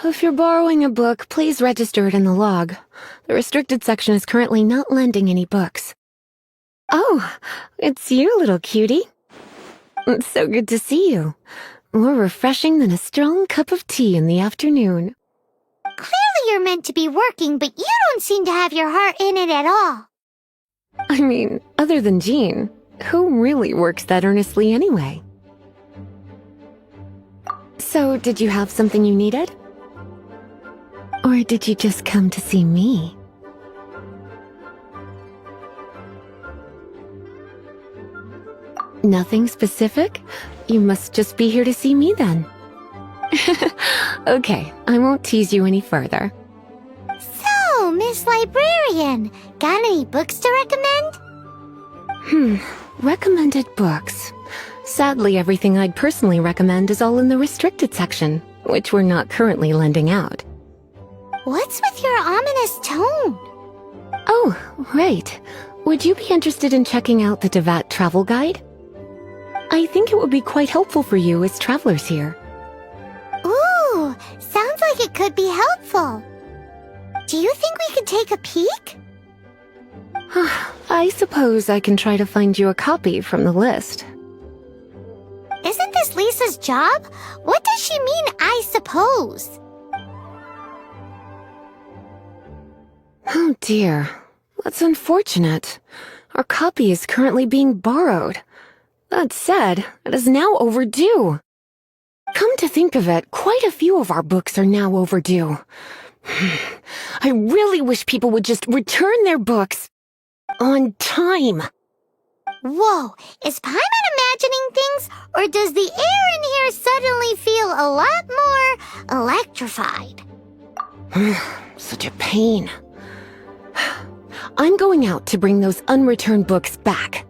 If you're borrowing a book, please register it in the log. The restricted section is currently not lending any books. Oh, it's you, little cutie. It's so good to see you. More refreshing than a strong cup of tea in the afternoon. Clearly you're meant to be working, but you don't seem to have your heart in it at all. I mean, other than Jean, who really works that earnestly anyway? So, did you have something you needed? Or did you just come to see me? Nothing specific? You must just be here to see me then. Okay, I won't tease you any further. So, Miss Librarian, got any books to recommend? Recommended books. Sadly, everything I'd personally recommend is all in the restricted section, which we're not currently lending out. What's with your ominous tone? Oh, right. Would you be interested in checking out the Devat travel guide? I think it would be quite helpful for you as travelers here. Ooh, sounds like it could be helpful. Do you think we could take a peek? I suppose I can try to find you a copy from the list. Isn't this Lisa's job? What does she mean, I suppose? Oh dear, that's unfortunate. Our copy is currently being borrowed. That said, it is now overdue. Come to think of it, quite a few of our books are now overdue. I really wish people would just return their books on time. Whoa, is Paimon imagining things, or does the air in here suddenly feel a lot more electrified? Such a pain. I'm going out to bring those unreturned books back.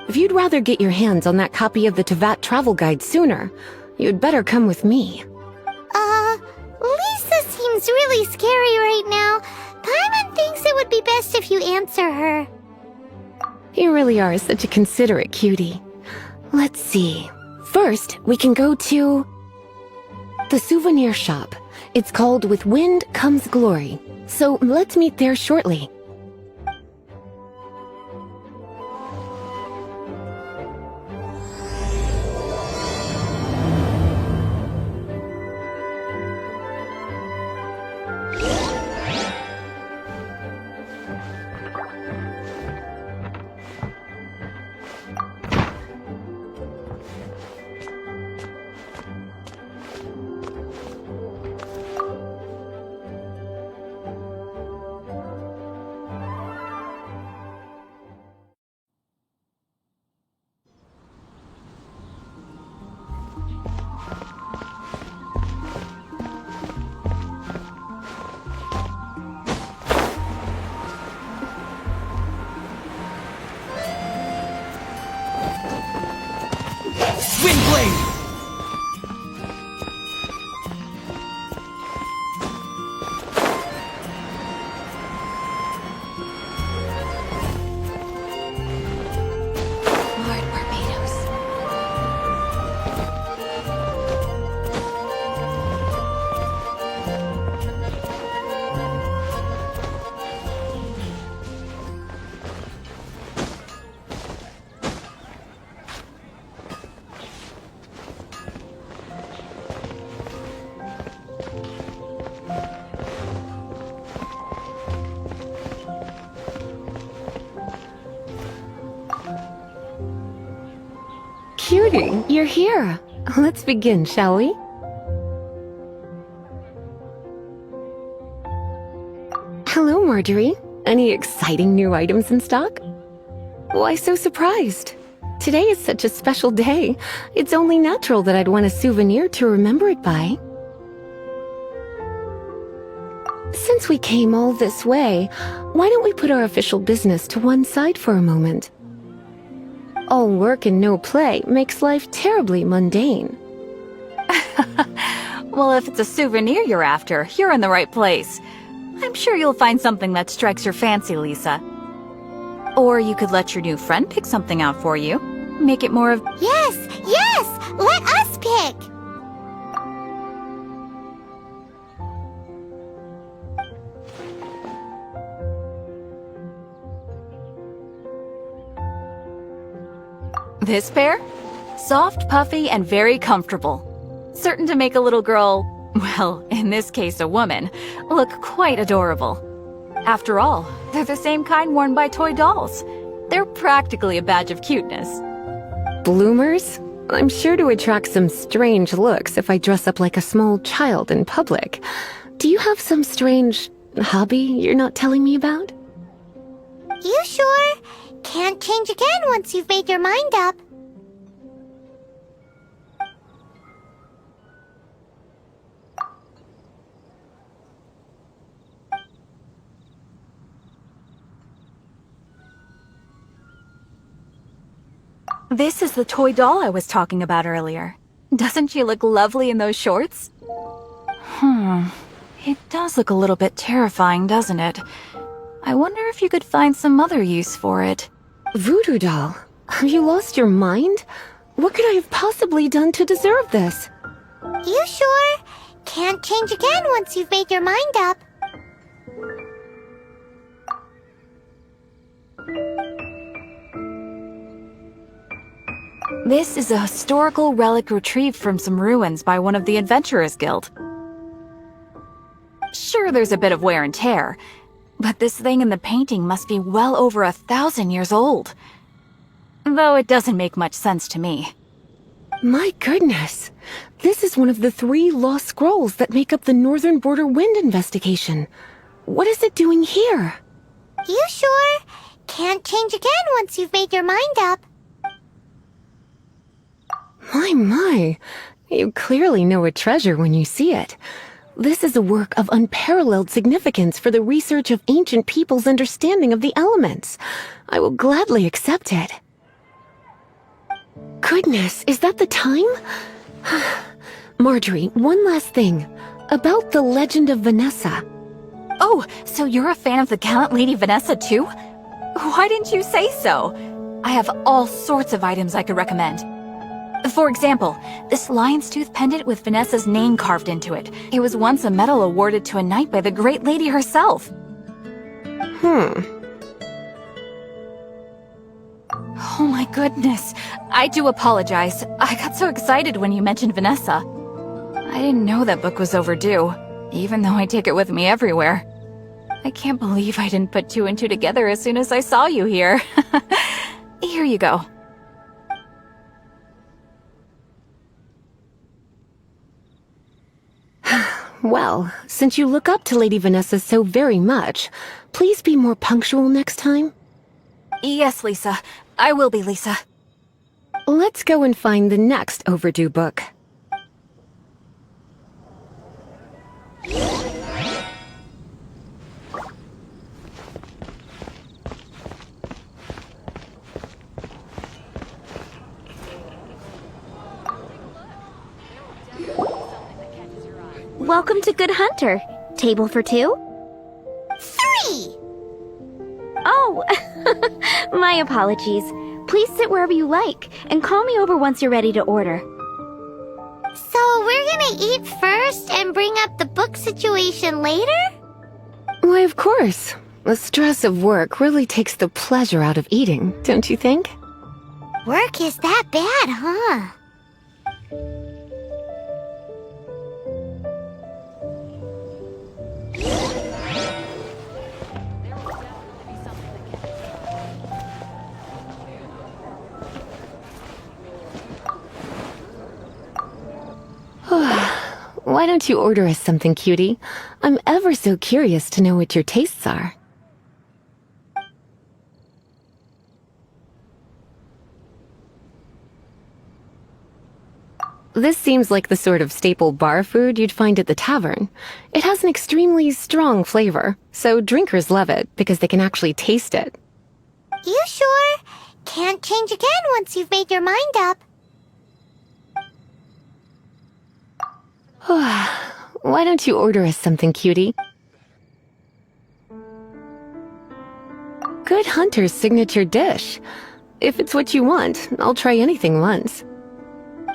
If you'd rather get your hands on that copy of the Tevat travel guide sooner, you'd better come with me. Lisa seems really scary right now. Paimon thinks it would be best if you answer her. You really are such a considerate cutie. Let's see. First, we can go to the souvenir shop. It's called With Wind Comes Glory. So let's meet there shortly. Windblade! Lord Barbados. Cutie, you're here. Let's begin, shall we? Hello, Marjorie. Any exciting new items in stock? Why so surprised? Today is such a special day. It's only natural that I'd want a souvenir to remember it by. Since we came all this way, why don't we put our official business to one side for a moment? All work and no play makes life terribly mundane. Well, if it's a souvenir you're after, you're in the right place. I'm sure you'll find something that strikes your fancy, Lisa. Or you could let your new friend pick something out for you. Make it more of... Yes, yes! Let us pick! This pair? Soft, puffy, and very comfortable. Certain to make a little girl, well, in this case a woman, look quite adorable. After all, they're the same kind worn by toy dolls. They're practically a badge of cuteness. Bloomers? I'm sure to attract some strange looks if I dress up like a small child in public. Do you have some strange hobby you're not telling me about? You sure? Can't change again once you've made your mind up. This is the toy doll I was talking about earlier. Doesn't she look lovely in those shorts? It does look a little bit terrifying, doesn't it? I wonder if you could find some other use for it. Voodoo doll? Have you lost your mind? What could I have possibly done to deserve this? You sure? Can't change again once you've made your mind up. This is a historical relic retrieved from some ruins by one of the Adventurers Guild. Sure, there's a bit of wear and tear, but this thing in the painting must be well over 1,000 years old. Though it doesn't make much sense to me. My goodness. This is one of the 3 lost scrolls that make up the Northern Border Wind investigation. What is it doing here? You sure? Can't change again once you've made your mind up. My. You clearly know a treasure when you see it. This is a work of unparalleled significance for the research of ancient people's understanding of the elements. I will gladly accept it. Goodness, is that the time? Marjorie, one last thing. About the legend of Vanessa. Oh, so you're a fan of the gallant Lady Vanessa too? Why didn't you say so? I have all sorts of items I could recommend. For example, this lion's tooth pendant with Vanessa's name carved into it. It was once a medal awarded to a knight by the great lady herself. Oh my goodness. I do apologize. I got so excited when you mentioned Vanessa. I didn't know that book was overdue, even though I take it with me everywhere. I can't believe I didn't put 2 and 2 together as soon as I saw you here. Here you go. Well, since you look up to Lady Vanessa so very much, please be more punctual next time. Yes, Lisa. I will be, Lisa. Let's go and find the next overdue book. Welcome to Good Hunter. Table for 2? 3! Oh, my apologies. Please sit wherever you like, and call me over once you're ready to order. So we're gonna eat first and bring up the book situation later? Why, of course. The stress of work really takes the pleasure out of eating, don't you think? Work is that bad, huh? Why don't you order us something, cutie? I'm ever so curious to know what your tastes are. This seems like the sort of staple bar food you'd find at the tavern. It has an extremely strong flavor, so drinkers love it because they can actually taste it. You sure? Can't change again once you've made your mind up. Why don't you order us something, cutie? Good Hunter's signature dish. If it's what you want, I'll try anything once.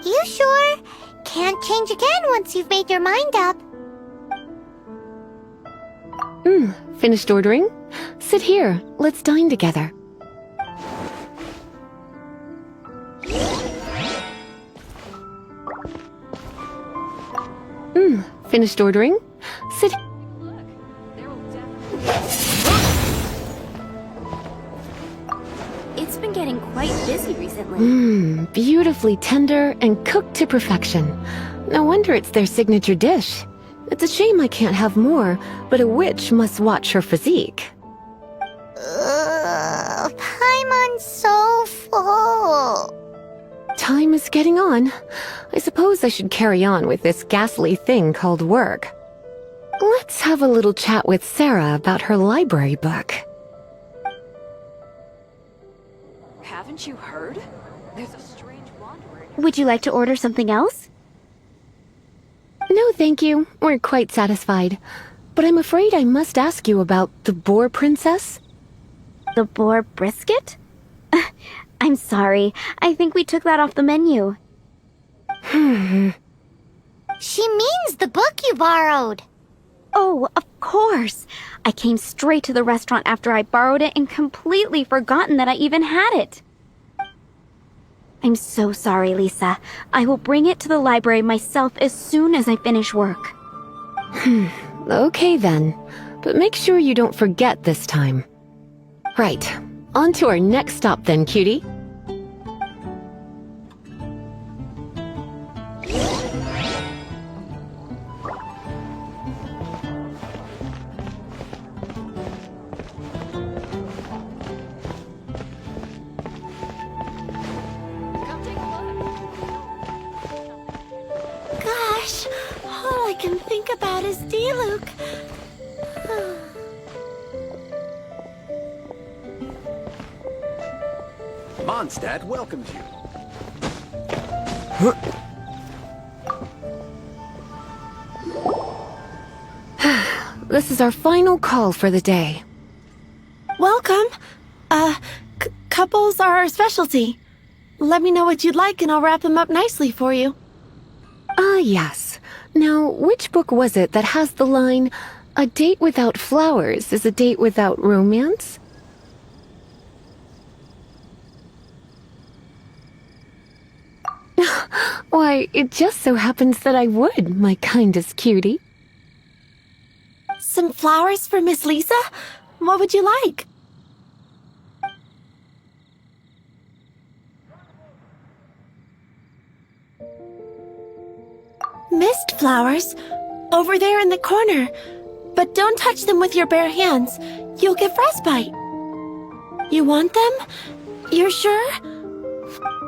You sure? Can't change again once you've made your mind up. Finished ordering? Sit here. Let's dine together. Finished ordering? Sit. It's been getting quite busy recently. Beautifully tender and cooked to perfection. No wonder it's their signature dish. It's a shame I can't have more, but a witch must watch her physique. Paimon's so full. Time is getting on. I suppose I should carry on with this ghastly thing called work. Let's have a little chat with Sarah about her library book. Haven't you heard? There's a strange wanderer. Would you like to order something else? No, thank you. We're quite satisfied. But I'm afraid I must ask you about the Boar Princess. The boar brisket? I'm sorry. I think we took that off the menu. She means the book you borrowed. Oh, of course. I came straight to the restaurant after I borrowed it and completely forgotten that I even had it. I'm so sorry, Lisa. I will bring it to the library myself as soon as I finish work. Okay then. But make sure you don't forget this time. Right. On to our next stop then, cutie. Gosh, all I can think about is D-Luke. Mondstadt welcomes you. This is our final call for the day. Welcome. Couples are our specialty. Let me know what you'd like and I'll wrap them up nicely for you. Yes. Now, which book was it that has the line, "A date without flowers is a date without romance"? Why, it just so happens that I would, my kindest cutie. Some flowers for Miss Lisa? What would you like? Mist flowers? Over there in the corner. But don't touch them with your bare hands. You'll get frostbite. You want them? You're sure?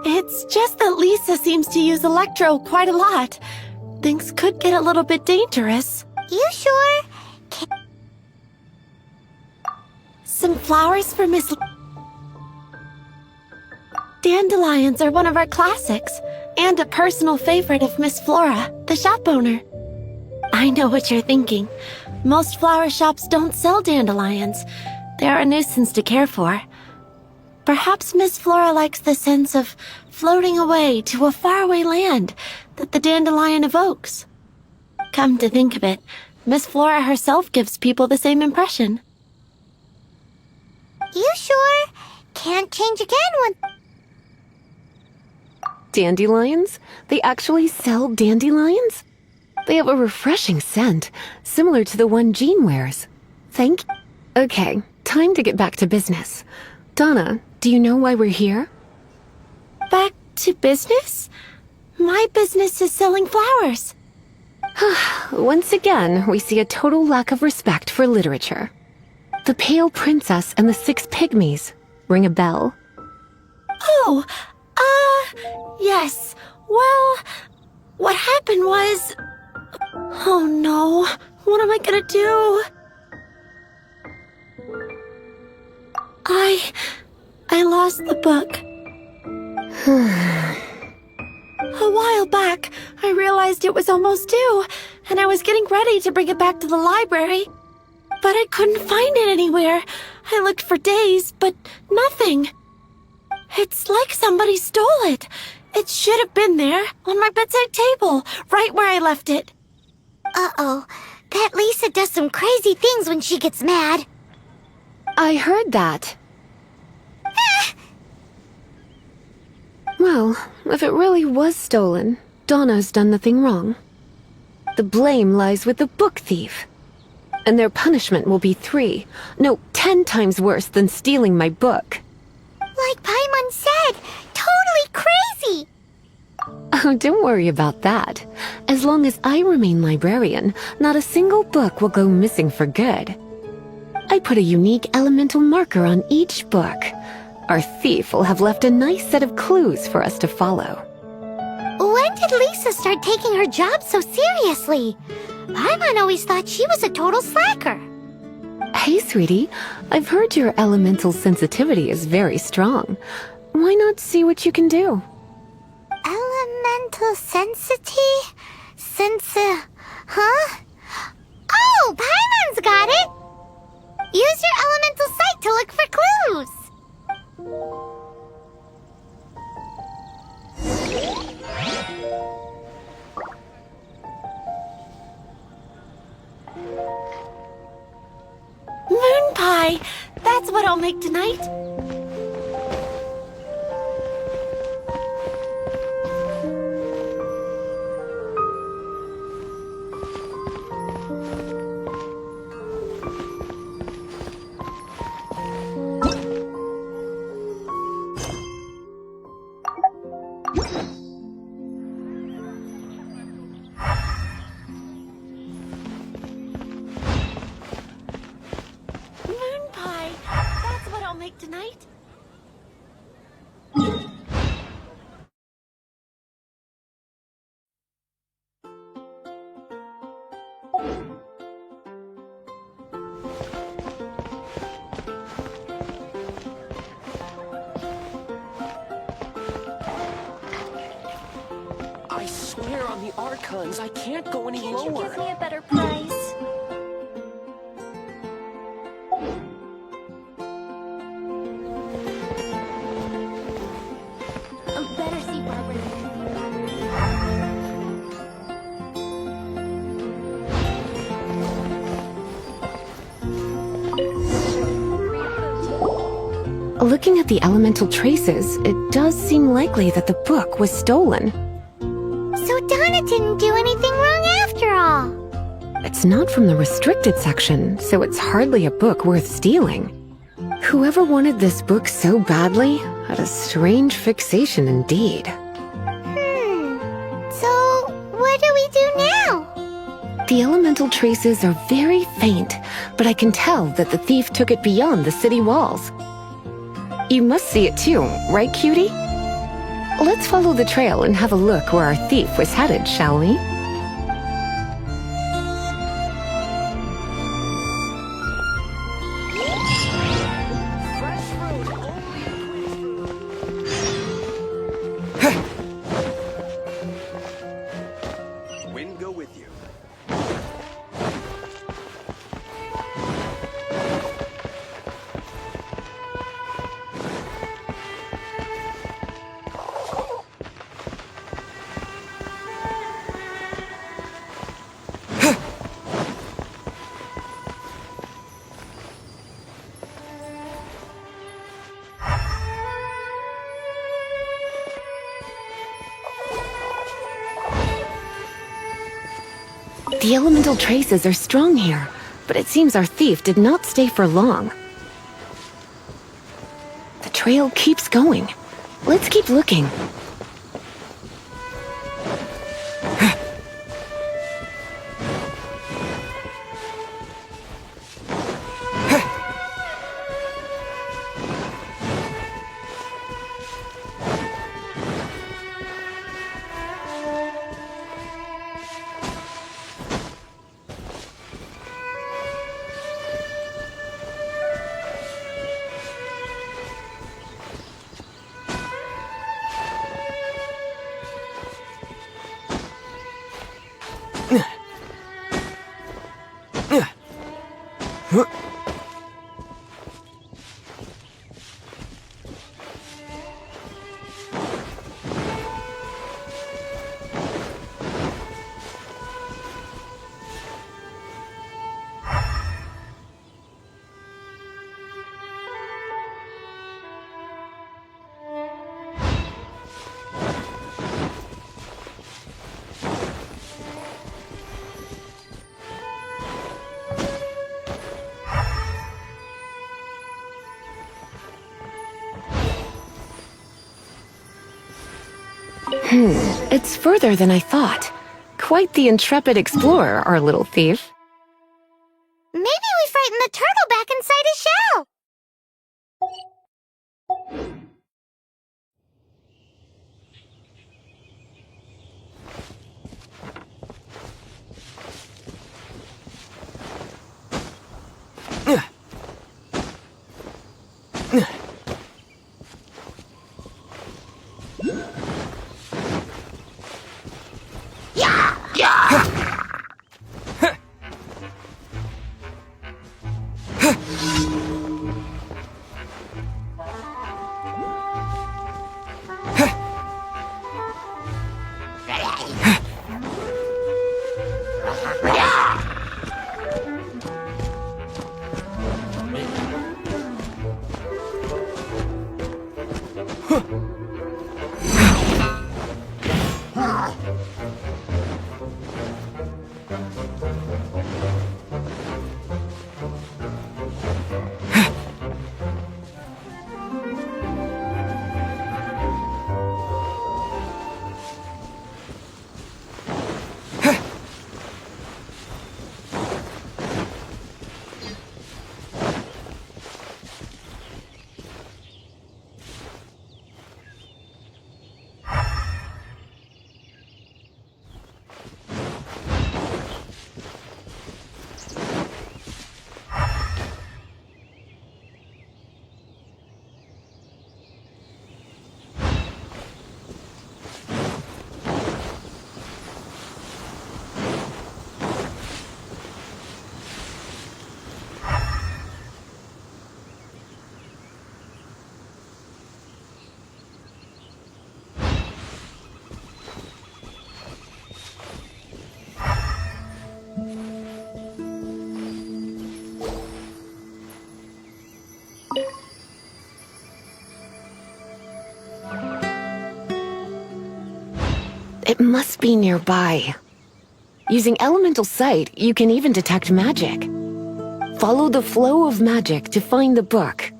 It's just that Lisa seems to use Electro quite a lot. Things could get a little bit dangerous. You sure? Some flowers for Miss... Dandelions are one of our classics, and a personal favorite of Miss Flora, the shop owner. I know what you're thinking. Most flower shops don't sell dandelions. They're a nuisance to care for. Perhaps Miss Flora likes the sense of floating away to a faraway land that the dandelion evokes. Come to think of it, Miss Flora herself gives people the same impression. You sure? Can't change again when... Dandelions? They actually sell dandelions? They have a refreshing scent, similar to the one Jean wears. Thank you. Okay, time to get back to business. Donna, do you know why we're here? Back to business? My business is selling flowers. Once again, we see a total lack of respect for literature. The Pale Princess and the Six Pygmies. Ring a bell? Oh, yes. Well, what happened was... Oh no, what am I gonna do? I lost the book. A while back, I realized it was almost due, and I was getting ready to bring it back to the library. But I couldn't find it anywhere. I looked for days, but nothing. It's like somebody stole it. It should have been there, on my bedside table, right where I left it. Uh-oh. That Lisa does some crazy things when she gets mad. I heard that. Well, if it really was stolen, Donna's done nothing wrong. the blame lies with the book thief. And their punishment will be 10 times worse than stealing my book. Like Paimon said, totally crazy! Oh, don't worry about that. As long as I remain librarian, not a single book will go missing for good. I put a unique elemental marker on each book. Our thief will have left a nice set of clues for us to follow. When did Lisa start taking her job so seriously? Paimon always thought she was a total slacker. Hey, sweetie, I've heard your elemental sensitivity is very strong. Why not see what you can do? Elemental huh? Oh, Paimon's got it! Use your elemental sight to look for clues! Moon pie! That's what I'll make tonight. Moon pie! That's what I'll make tonight. I swear on the Archons, I can't go any lower. Can't you give me a better price? Better see Barbara. Looking at the elemental traces, it does seem likely that the book was stolen. So Donna didn't do anything wrong after all. It's not from the restricted section, so it's hardly a book worth stealing. Whoever wanted this book so badly had a strange fixation indeed. So what do we do now? The elemental traces are very faint, but I can tell that the thief took it beyond the city walls. You must see it too, right, cutie? Let's follow the trail and have a look where our thief was headed, shall we? Fresh fruit, only the queen's fruit. Wind go with you. The elemental traces are strong here, but it seems our thief did not stay for long. The trail keeps going. Let's keep looking. It's further than I thought. Quite the intrepid explorer, our little thief. Maybe we frightened the turtle back inside his shell. It must be nearby. Using elemental sight, you can even detect magic. Follow the flow of magic to find the book.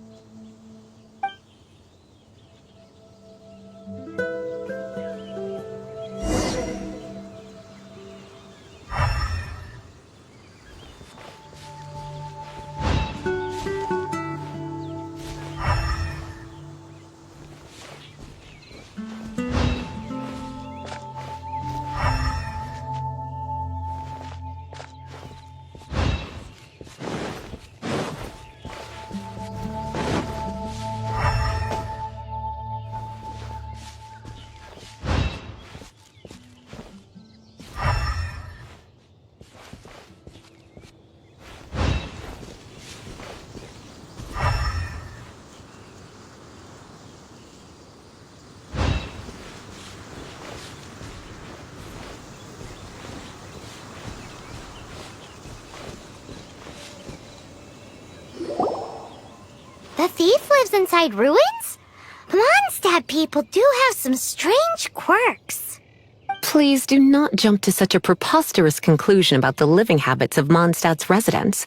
The thief lives inside ruins? Mondstadt people do have some strange quirks. Please do not jump to such a preposterous conclusion about the living habits of Mondstadt's residents.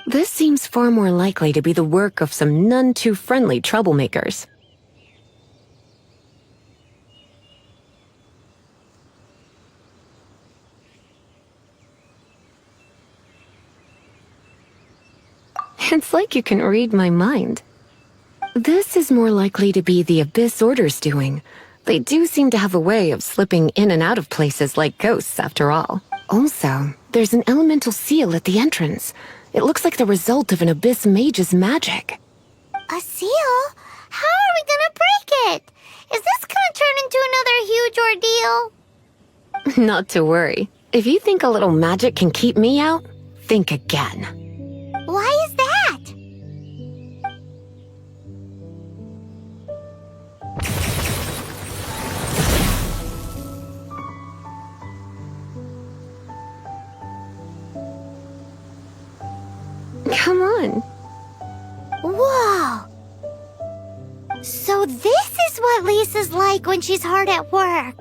This seems far more likely to be the work of some none-too-friendly troublemakers. It's like you can read my mind. This is more likely to be the Abyss Order's doing. They do seem to have a way of slipping in and out of places like ghosts, after all. Also, there's an elemental seal at the entrance. It looks like the result of an Abyss mage's magic. A seal? How are we gonna break it? Is this gonna turn into another huge ordeal? Not to worry. If you think a little magic can keep me out, think again. Why is that? Come on. Whoa! So this is what Lisa's like when she's hard at work.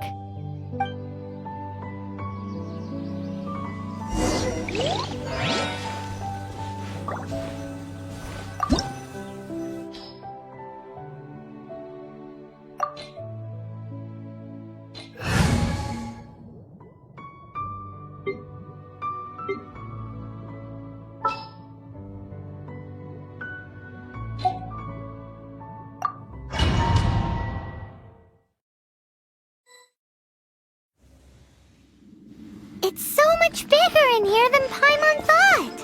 much bigger in here than Paimon thought.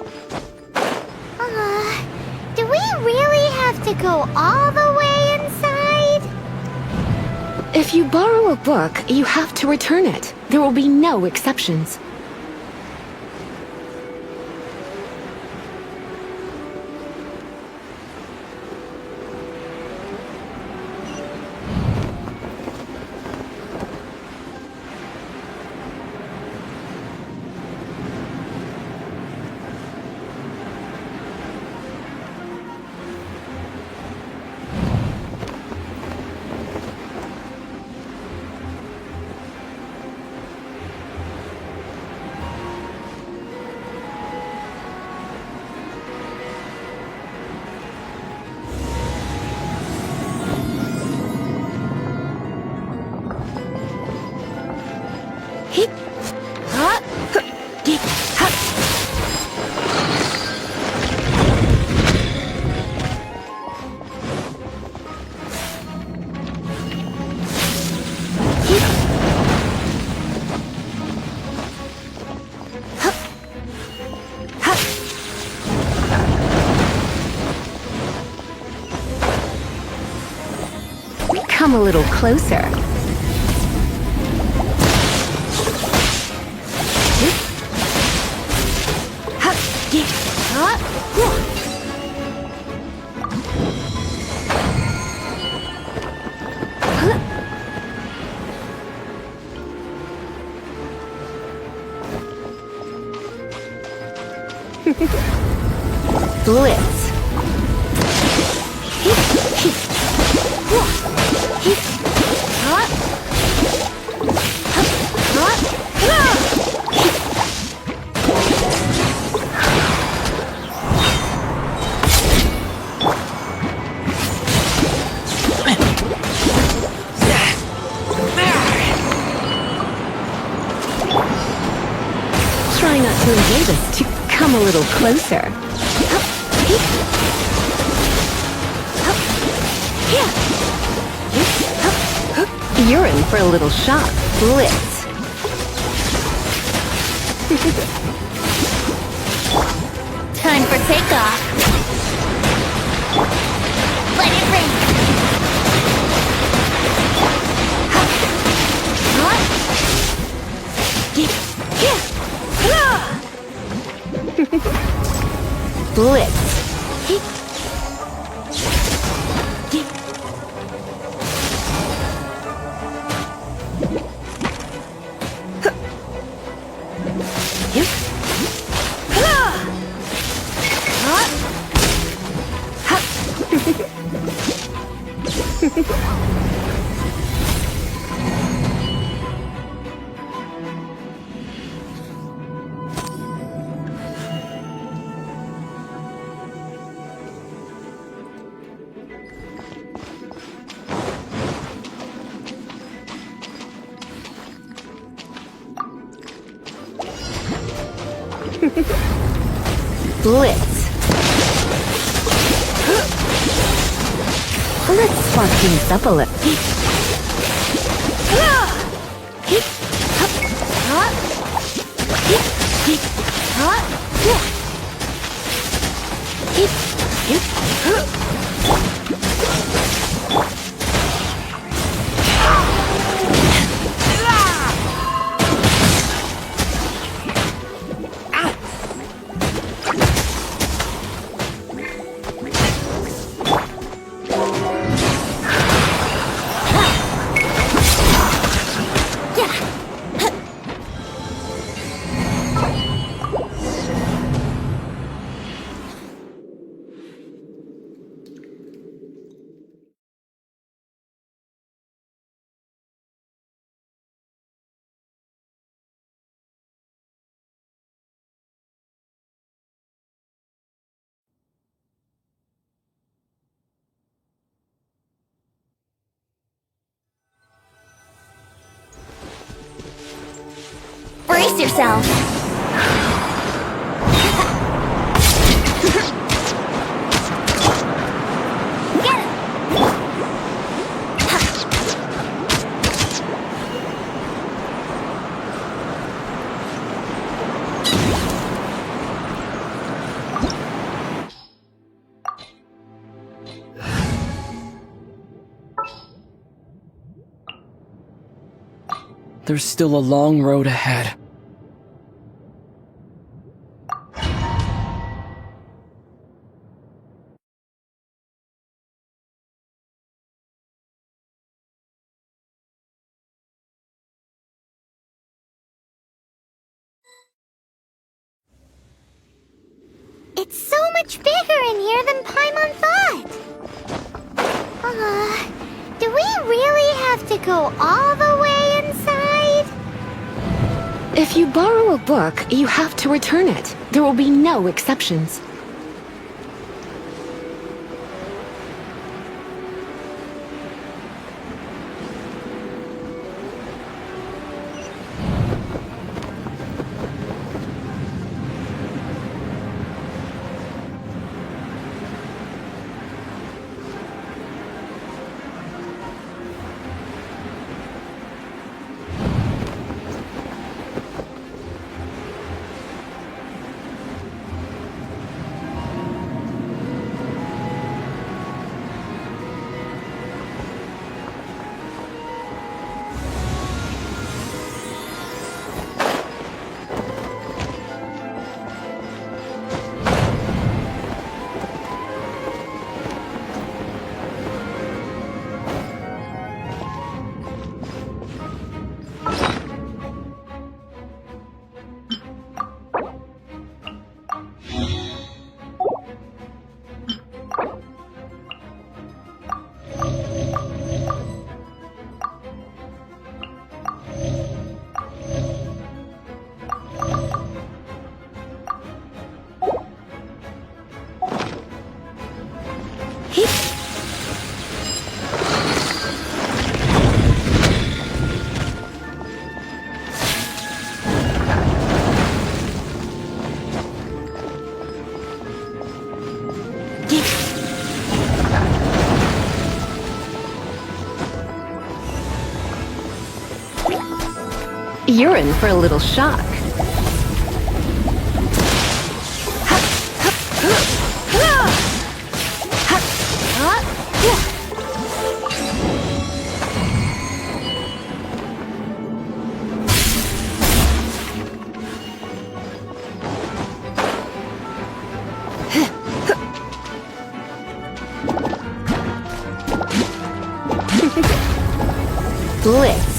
Do we really have to go all the way inside? If you borrow a book, you have to return it. There will be no exceptions. Come a little closer. Blitz. Try not to invade us, to come a little closer. You're in for a little shock. Blitz. Time for takeoff. Let it ring. Blitz. Blitz. Let's swap things up a little. Brace yourself. Get it. There's still a long road ahead. It's so much bigger in here than Paimon thought. Do we really have to go all the way inside? If you borrow a book, you have to return it. There will be no exceptions. You're in for a little shock. Blitz.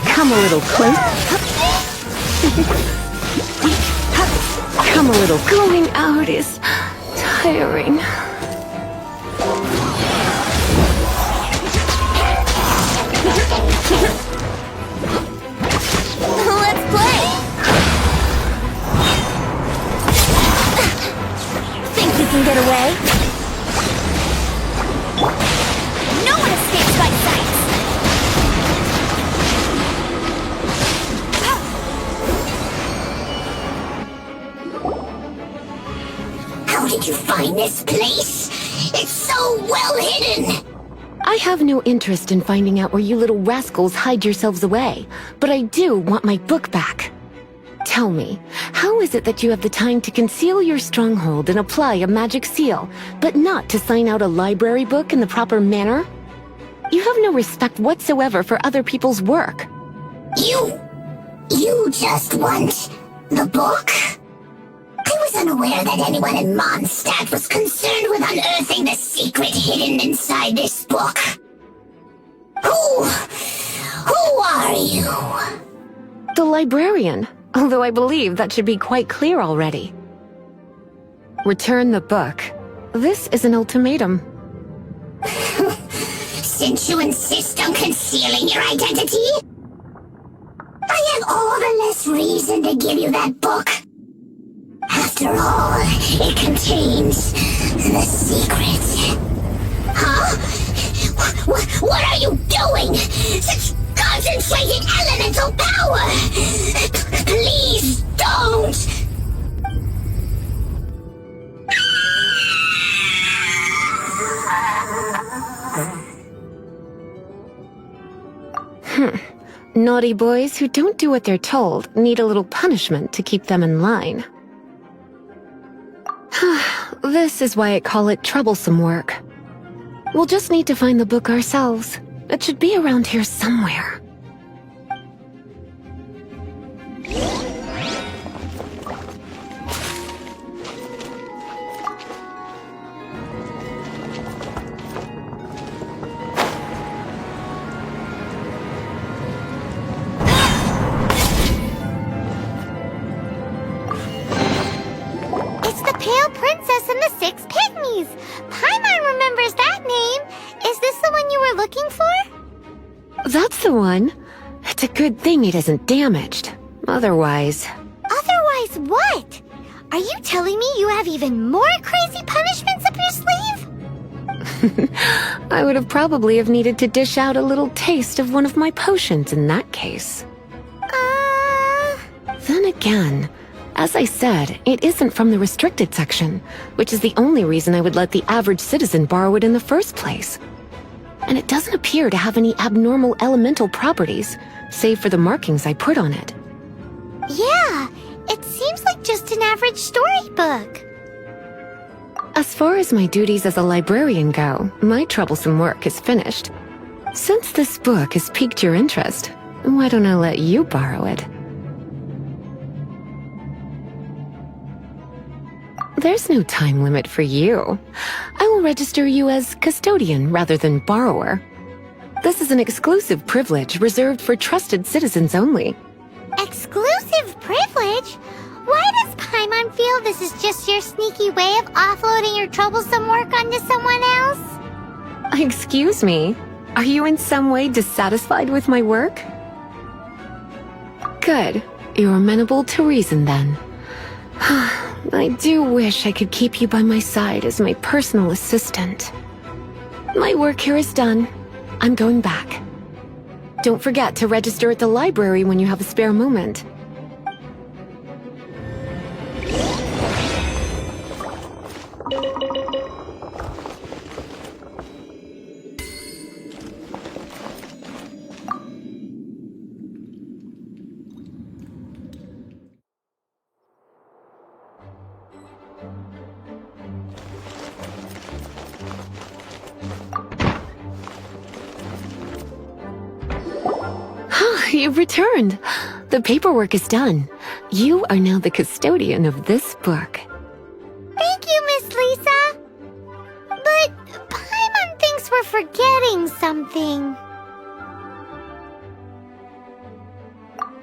Come a little close. Come a little. Going out is tiring. Let's play! Think you can get away? No one escapes my sight! How did you find this place? It's so well hidden! I have no interest in finding out where you little rascals hide yourselves away, but I do want my book back. Tell me, how is it that you have the time to conceal your stronghold and apply a magic seal, but not to sign out a library book in the proper manner? You have no respect whatsoever for other people's work. You just want The book? I was unaware that anyone in Mondstadt was concerned with unearthing the secret hidden inside this book. Who are you? The librarian, although I believe that should be quite clear already. Return the book. This is an ultimatum. Since you insist on concealing your identity, I have all the less reason to give you that book. After all, it contains the secret. Huh? What are you doing? Such concentrated elemental power! Please don't! Naughty boys who don't do what they're told need a little punishment to keep them in line. This is why I call it troublesome work. We'll just need to find the book ourselves. It should be around here somewhere. It's the Pale Princess and the Six Pygmies! Paimon remembers that name! Is this the one you were looking for? That's the one. It's a good thing it isn't damaged. Otherwise... Otherwise what? Are you telling me you have even more crazy punishments up your sleeve? I would have probably have needed to dish out a little taste of one of my potions in that case. Then again, as I said, it isn't from the restricted section, which is the only reason I would let the average citizen borrow it in the first place. And it doesn't appear to have any abnormal elemental properties, save for the markings I put on it. Yeah, it seems like just an average storybook. As far as my duties as a librarian go, my troublesome work is finished. Since this book has piqued your interest, why don't I let you borrow it? There's no time limit for you. I will register you as custodian rather than borrower. This is an exclusive privilege reserved for trusted citizens only. Exclusive privilege? Why does Paimon feel this is just your sneaky way of offloading your troublesome work onto someone else? Excuse me, are you in some way dissatisfied with my work? Good, you're amenable to reason then. I do wish I could keep you by my side as my personal assistant. My work here is done. I'm going back. Don't forget to register at the library when you have a spare moment. You've returned. The paperwork is done. You are now the custodian of this book. Thank you, Miss Lisa. But Paimon thinks we're forgetting something.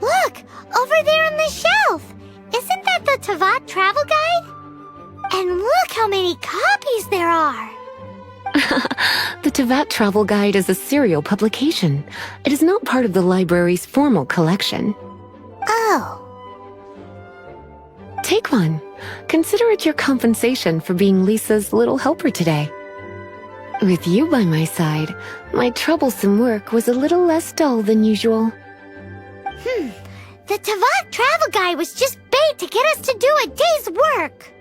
Look, over there on the shelf. Isn't that the Tavat travel guide? And look how many copies there are. The Tavat Travel Guide is a serial publication. It is not part of the library's formal collection. Oh. Take one. Consider it your compensation for being Lisa's little helper today. With you by my side, my troublesome work was a little less dull than usual. The Tavat travel guide was just bait to get us to do a day's work.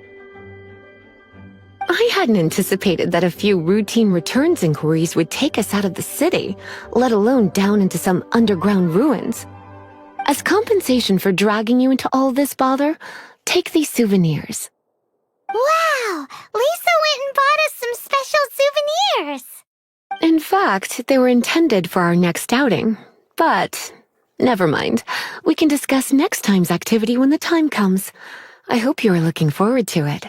I hadn't anticipated that a few routine returns inquiries would take us out of the city, let alone down into some underground ruins. As compensation for dragging you into all this bother, take these souvenirs. Wow! Lisa went and bought us some special souvenirs! In fact, they were intended for our next outing, but Never mind. We can discuss next time's activity when the time comes. I hope you are looking forward to it.